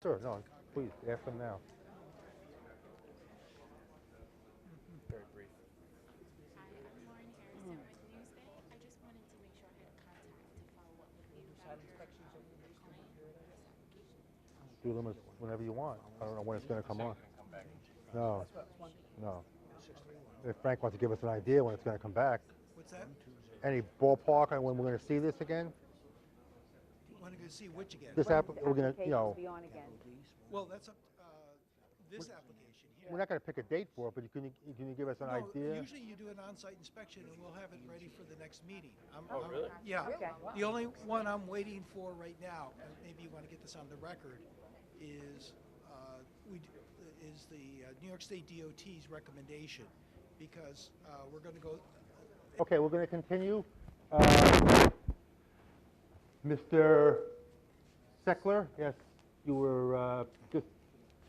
Sure, no, please, ask them now. Very brief. Hi, I'm Lauren Harrison with Newsday. I just wanted to make sure I had contact to follow up with you about your client for this application. Do them whenever you want. I don't know when it's going to come on. No, no. If Frank wants to give us an idea when it's going to come back. What's that? Any ballpark on when we're going to see this again? Want to go see which again? This app, we're going to, Be on again. Well, that's up. This application here. we're not going to pick a date for it, but can you give us an No, idea? usually you do an on-site inspection, and we'll have it ready for the next meeting. Really? Yeah. Okay. The only one I'm waiting for right now, and maybe you want to get this on the record, is the New York State DOT's recommendation, because we're going to go. Okay, we're going to continue. Mr. Seckler, yes, you were just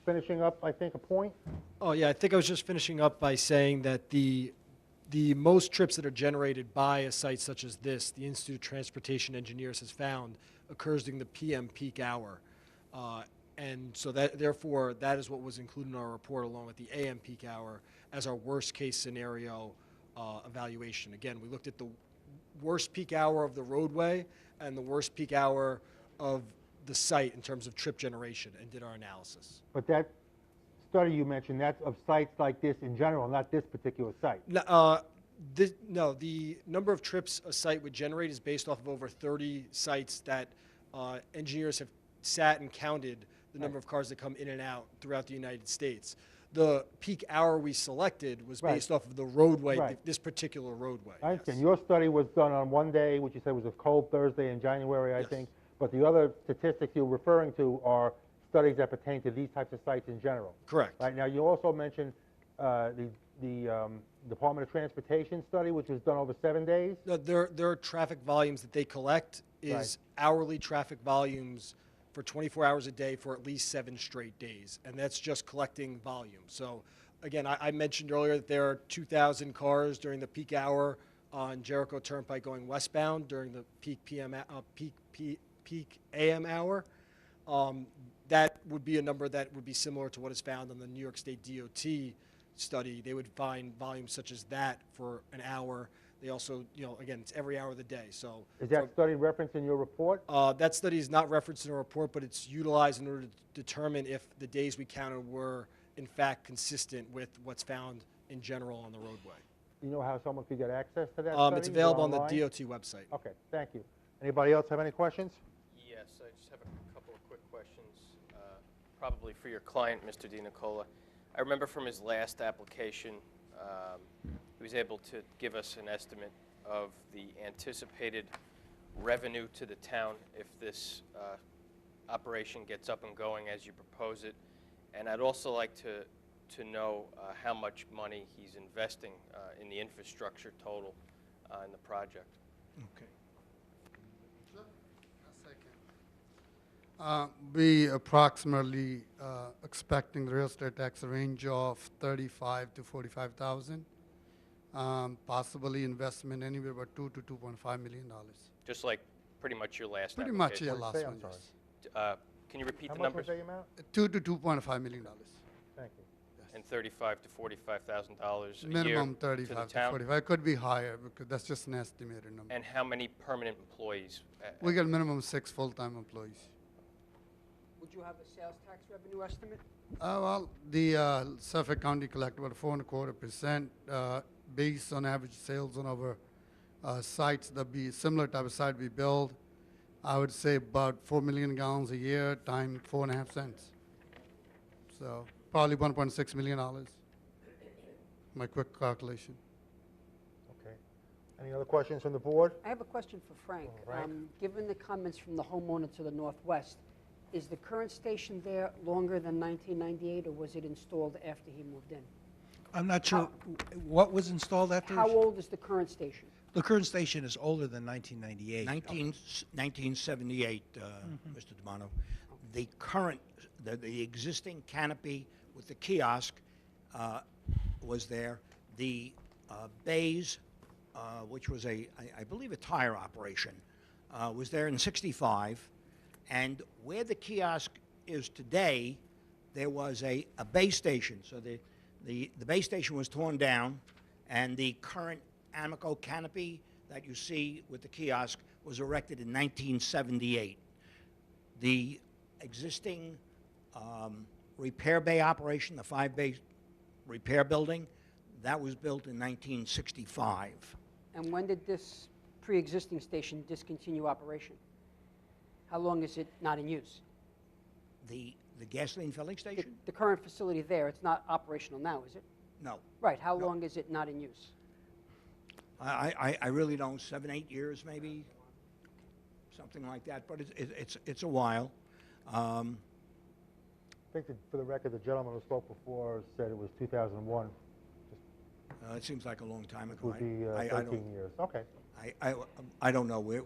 finishing up, I think, a point. Oh, yeah, I think I was just finishing up by saying that the most trips that are generated by a site such as this, the Institute of Transportation Engineers has found, occurs during the PM peak hour. And so therefore, that is what was included in our report along with the AM peak hour as our worst case scenario evaluation. Again, we looked at the worst peak hour of the roadway and the worst peak hour of the site in terms of trip generation and did our analysis. But that study you mentioned, that's of sites like this in general, not this particular site. No, the number of trips a site would generate is based off of over 30 sites that engineers have sat and counted the number of cars that come in and out throughout the United States. The peak hour we selected was based off of the roadway, this particular roadway. I understand. Your study was done on one day, which you said was a cold Thursday in January, I think. But the other statistics you're referring to are studies that pertain to these types of sites in general. Correct. Right now, you also mentioned the Department of Transportation study, which was done over 7 days. Their traffic volumes that they collect is hourly traffic volumes for 24 hours a day for at least 7 straight days, and that's just collecting volume. So, again, I mentioned earlier that there are 2,000 cars during the peak hour on Jericho Turnpike going westbound during the peak AM hour. That would be a number that would be similar to what is found on the New York State DOT study. They would find volumes such as that for an hour. They also, again, it's every hour of the day. So is that study referenced in your report? That study is not referenced in a report, but it's utilized in order to determine if the days we counted were, in fact, consistent with what's found in general on the roadway. You know how someone could get access to that study? It's available on the online? DOT website. Okay, thank you. Anybody else have any questions? Yes, I just have a couple of quick questions, probably for your client, Mr. DiNicola. I remember from his last application, he was able to give us an estimate of the anticipated revenue to the town if this operation gets up and going as you propose it. And I'd also like to know how much money he's investing in the infrastructure total in the project. Okay. We approximately expecting the real estate tax range of 35 to 45,000. Possibly investment anywhere about $2 to $2.5 million. Just like pretty much your last Pretty much, application. yeah, last Say, one. I'm sorry. Yes. Can you repeat How the much was numbers? the amount? $2 to $2.5 million. Thank you. And $35,000 to $45,000 a year Minimum to the 35 to town? 45. Could be higher because that's just an estimated number. And how many permanent employees? We get minimum 6 full-time employees. Would you have a sales tax revenue estimate? Well, the Suffolk County collect about 4.25% based on average sales on our sites that be similar type of site we build. I would say about 4 million gallons a year times 4.5 cents. So probably $1.6 million. My quick calculation. Okay. Any other questions from the board? I have a question for Frank. Frank? Given the comments from the homeowner to the northwest, is the current station there longer than 1998, or was it installed after he moved in? I'm not sure what was installed after. How old is the current station? The current station is older than 1998. 1978, Mr. Demano. The current, the existing canopy with the kiosk was there. The bays, which was I believe a tire operation, was there in '65. And where the kiosk is today, there was a base station. So the base station was torn down, and the current Amoco canopy that you see with the kiosk was erected in 1978. The existing repair bay operation, the 5-bay repair building, that was built in 1965. And when did this pre-existing station discontinue operation? How long is it not in use? The gasoline filling station? The current facility there, it's not operational now, is it? No. Right, how long is it not in use? I really don't, 7, 8 years maybe, something like that, but it's a while. I think that for the record, the gentleman who spoke before said it was 2001. It seems like a long time ago. Would be I 13 don't, years. Okay. I don't know. We're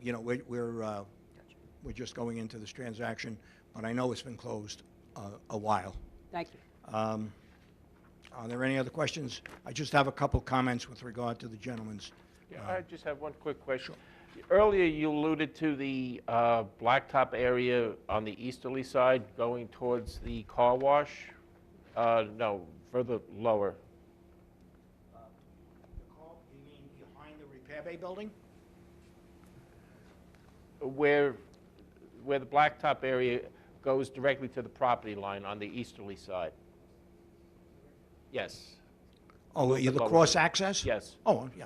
just going into this transaction, but I know it's been closed a while. Thank you. Are there any other questions? I just have a couple comments with regard to the gentleman's. Yeah, I just have one quick question. Earlier, you alluded to the blacktop area on the easterly side going towards the car wash. No, further lower. You mean behind the repair bay building? Where the blacktop area goes directly to the property line on the easterly side. Yes. Oh, the lower cross side. access? Yes. Oh, yeah.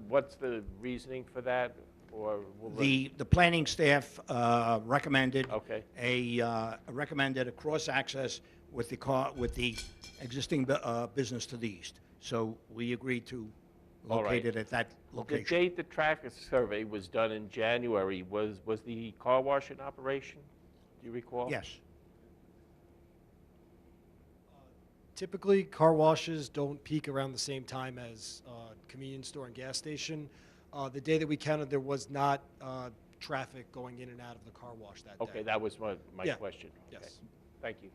What's the reasoning for that, or will The planning staff recommended Okay. recommended a cross access with the existing business to the east. So we agreed to All right. locate it at that the location. date the traffic survey was done in January, was the car wash in operation? Do you recall? Yes. Typically, car washes don't peak around the same time as convenience store and gas station. The day that we counted, there was not traffic going in and out of the car wash that day. Okay, that was my Yeah. question. Okay. Yes. Thank you.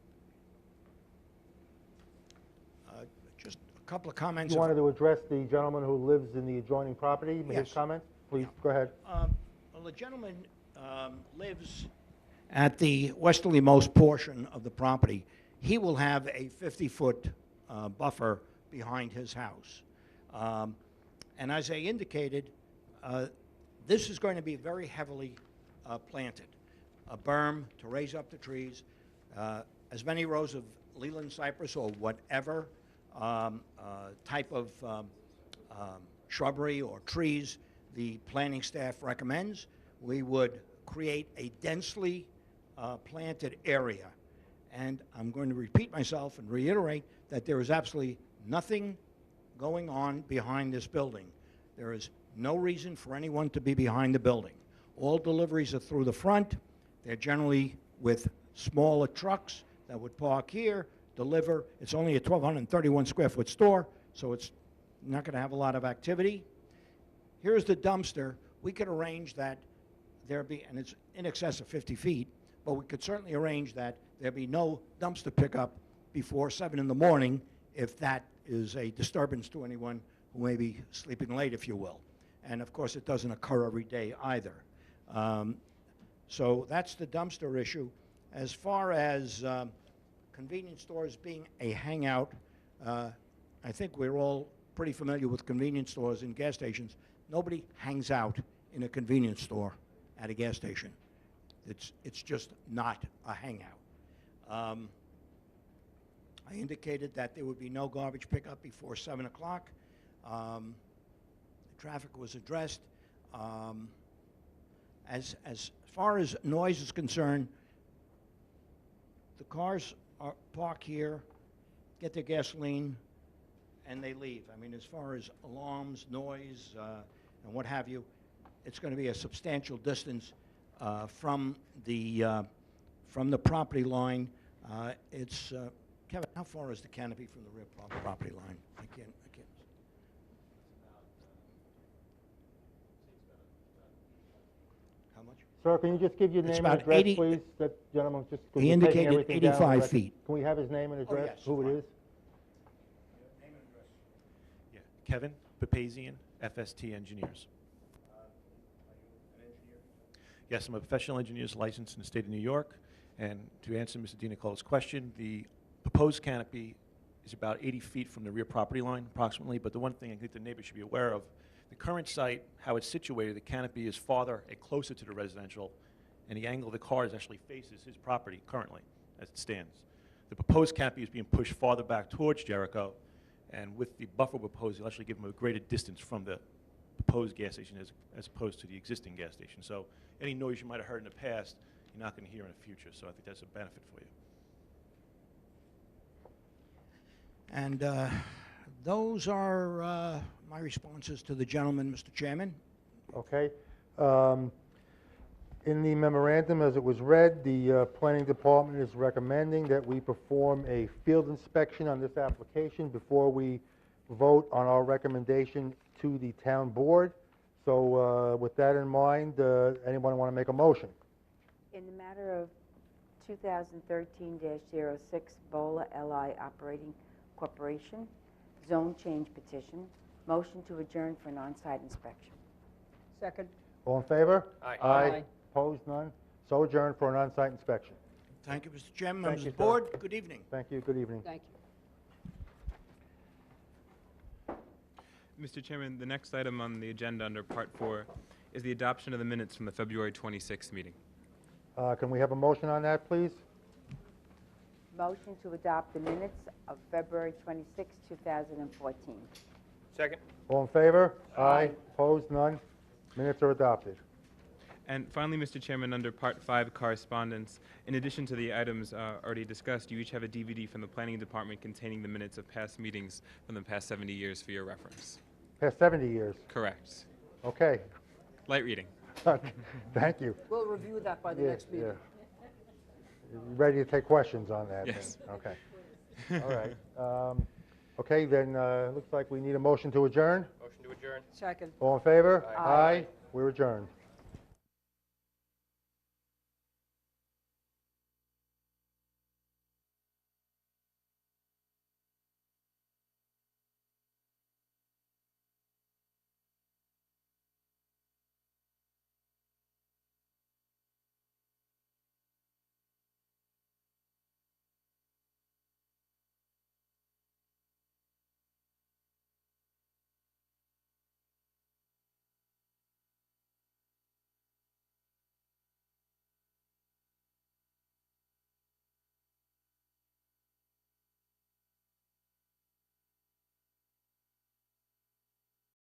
Just a couple of comments. You wanted to address the gentleman who lives in the adjoining property, his Yes. comments? Please, go ahead. Well, the gentleman lives at the westerlymost portion of the property. He will have a 50-foot buffer behind his house. And as I indicated, this is going to be very heavily planted. A berm to raise up the trees, as many rows of Leland cypress or whatever type of shrubbery or trees the planning staff recommends. We would create a densely planted area. And I'm going to repeat myself and reiterate that there is absolutely nothing going on behind this building. There is no reason for anyone to be behind the building. All deliveries are through the front. They're generally with smaller trucks that would park here, deliver. It's only a 1,231 square foot store, so it's not going to have a lot of activity. Here's the dumpster. We could arrange that there be, and it's in excess of 50 feet, but we could certainly arrange that there be no dumpster pickup before 7 in the morning if that is a disturbance to anyone who may be sleeping late, if you will. And of course, it doesn't occur every day either. So that's the dumpster issue. As far as convenience stores being a hangout, I think we're all pretty familiar with convenience stores and gas stations. Nobody hangs out in a convenience store at a gas station. It's just not a hangout. I indicated that there would be no garbage pickup before 7 o'clock. The traffic was addressed. As far as noise is concerned, the cars park here, get their gasoline, and they leave. I mean, as far as alarms, noise, and what have you, it's going to be a substantial distance from the property line. It's Kevin, how far is the canopy from the rear property line? I can't. How much? Sir, can you just give your It's name and about address, 80 please? That gentleman just. 'cause He we're taking indicated everything down on the 85 record. feet. Can we have his name and address, yes, who fine. it is? Yeah, Kevin Papazian, FST Engineers. Yes, I'm a professional engineer's licensed in the state of New York, And to answer Mr. DiNicolo's question, the proposed canopy is about 80 feet from the rear property line approximately, but the one thing I think the neighbors should be aware of, the current site, how it's situated, the canopy is farther and closer to the residential, and the angle of the cars actually faces his property currently, as it stands. The proposed canopy is being pushed farther back towards Jericho, and with the buffer proposed, it'll actually give him a greater distance from the proposed gas station as opposed to the existing gas station. So any noise you might have heard in the past, you're not going to hear in the future, so I think that's a benefit for you. And those are my responses to the gentleman, Mr. Chairman. Okay. In the memorandum, as it was read, the Planning Department is recommending that we perform a field inspection on this application before we vote on our recommendation to the town board. So with that in mind, anyone want to make a motion? In the matter of 2013-06 Bola LI Operating Corporation, zone change petition, motion to adjourn for an on-site inspection. Second. All in favor? Aye. Aye. Opposed? None? So adjourned for an on-site inspection. Thank you, Mr. Chairman, Thank members you, of the board. sir. Good evening. Thank you. Good evening. Thank you. Mr. Chairman, the next item on the agenda under Part 4 is the adoption of the minutes from the February 26th meeting. Can we have a motion on that, please? Motion to adopt the minutes of February 26, 2014. Second? All in favor? Aye. Opposed? None? Minutes are adopted. And finally, Mr. Chairman, under Part 5 correspondence, in addition to the items already discussed, you each have a DVD from the Planning Department containing the minutes of past meetings from the past 70 years for your reference. Past 70 years. Correct. Okay. Light reading. Thank you. We'll review that by the next meeting. You ready to take questions on that? Yes. Then? Okay. All right. Okay, then looks like we need a motion to adjourn. Motion to adjourn. Second. All in favor? Aye. We're adjourned.